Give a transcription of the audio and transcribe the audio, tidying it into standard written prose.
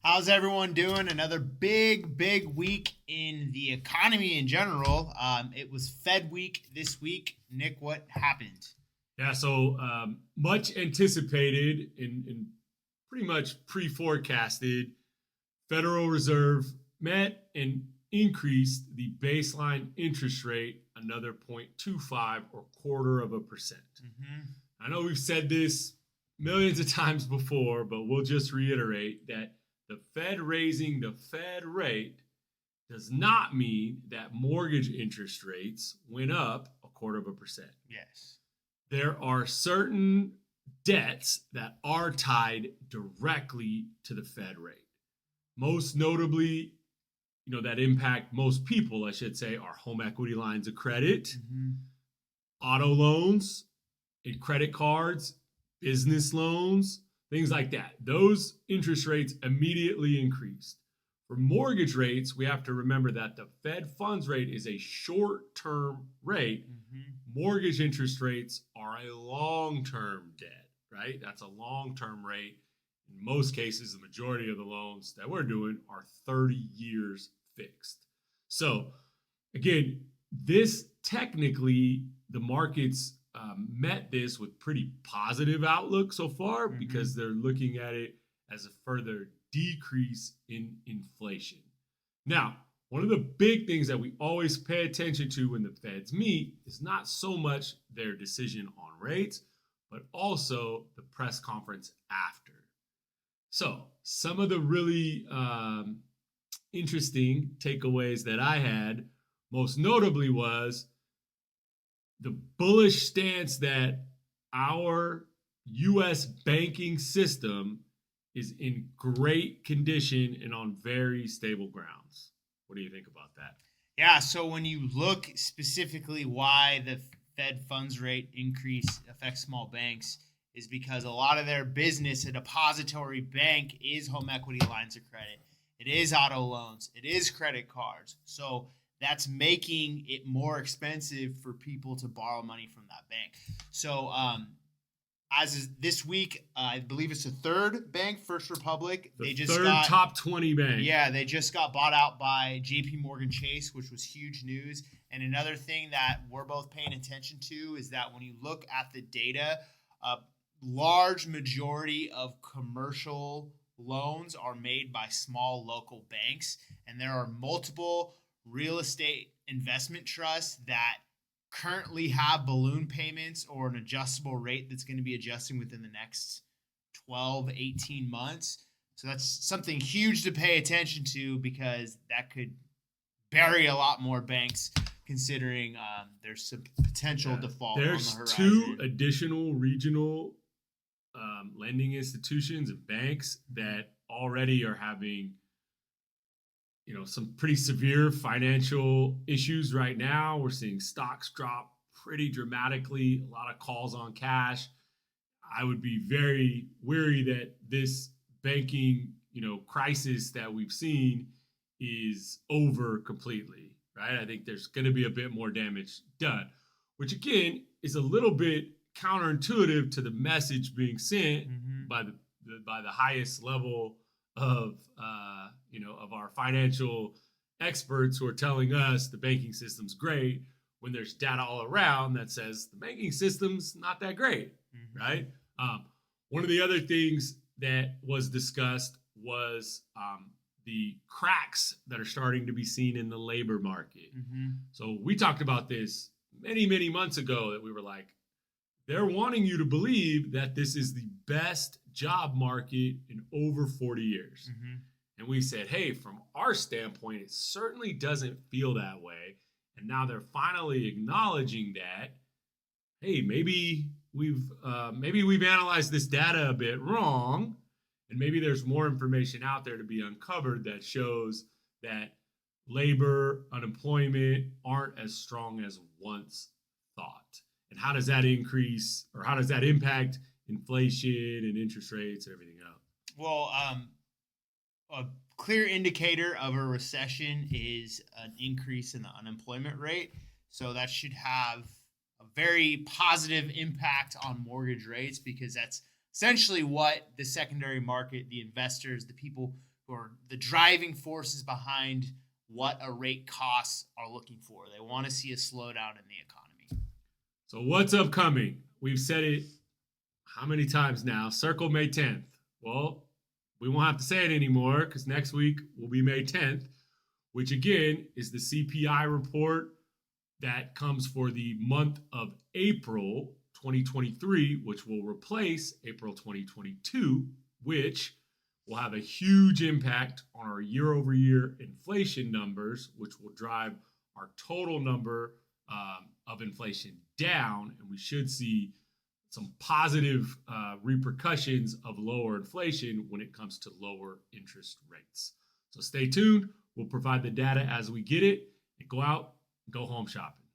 How's everyone doing? Another big week in the economy in general. It was Fed week this week. Nick, what happened? Yeah, so much anticipated and pretty much pre-forecasted, Federal Reserve met and increased the baseline interest rate another 0.25 or quarter of a percent. Mm-hmm. I know we've said this millions of times before, but we'll just reiterate that the Fed raising the Fed rate does not mean that mortgage interest rates went up a quarter of a percent. Yes. There are certain debts that are tied directly to the Fed rate. Most notably, that impact most people, I should say, are home equity lines of credit, Mm-hmm. auto loans, and credit cards, business loans, things like that. Those interest rates immediately increased. For mortgage rates, we have to remember that the Fed funds rate is a short term rate. Mm-hmm. Mortgage interest rates are a long term debt, right? That's a long term rate. In most cases, the majority of the loans that we're doing are 30 years fixed. So, again, this technically, the markets met this with pretty positive outlook so far because they're looking at it as a further decrease in inflation. Now, one of the big things that we always pay attention to when the Feds meet is not so much their decision on rates, but also the press conference after. So, some of the really interesting takeaways that I had, most notably, was the bullish stance that our U.S. banking system is in great condition and on very stable grounds. What do you think about that? Yeah, so when you look specifically why the Fed funds rate increase affects small banks is because a lot of their business, a depository bank, is home equity lines of credit. It is auto loans. It is credit cards. So that's making it more expensive for people to borrow money from that bank. So as is this week, I believe it's the third bank, First Republic. The third top 20 bank. Yeah, they just got bought out by J.P. Morgan Chase, which was huge news. And another thing that we're both paying attention to is that when you look at the data, a large majority of commercial loans are made by small local banks, and there are multiple real estate investment trusts that currently have balloon payments or an adjustable rate that's going to be adjusting within the next 12, 18 months. So that's something huge to pay attention to because that could bury a lot more banks considering there's some potential default There's on the two horizon. additional regional lending institutions and banks that already are having some pretty severe financial issues right now. We're seeing stocks drop pretty dramatically, a lot of calls on cash. I would be very weary that this banking, crisis that we've seen is over completely, right? I think there's going to be a bit more damage done, which again is a little bit counterintuitive to the message being sent by the highest level of of our financial experts who are telling us the banking system's great when there's data all around that says the banking system's not that great, right? One of the other things that was discussed was the cracks that are starting to be seen in the labor market. So we talked about this many months ago that we were like, they're wanting you to believe that this is the best job market in over 40 years. And we said, hey, from our standpoint, it certainly doesn't feel that way. And now they're finally acknowledging that, hey, maybe we've analyzed this data a bit wrong, and maybe there's more information out there to be uncovered that shows that labor, unemployment aren't as strong as once thought. And how does that increase, or how does that impact inflation and interest rates and everything else? Well, a clear indicator of a recession is an increase in the unemployment rate. So that should have a very positive impact on mortgage rates because that's essentially what the secondary market, the investors, the people or the driving forces behind what a rate costs are looking for. They want to see a slowdown in the economy. So what's upcoming? We've said it how many times now? Circle May 10th. Well, we won't have to say it anymore because next week will be May 10th, which again is the CPI report that comes for the month of April 2023, which will replace April 2022, which will have a huge impact on our year over year inflation numbers, which will drive our total number of inflation down. And we should see some positive repercussions of lower inflation when it comes to lower interest rates. So stay tuned. We'll provide the data as we get it and go out and go home shopping.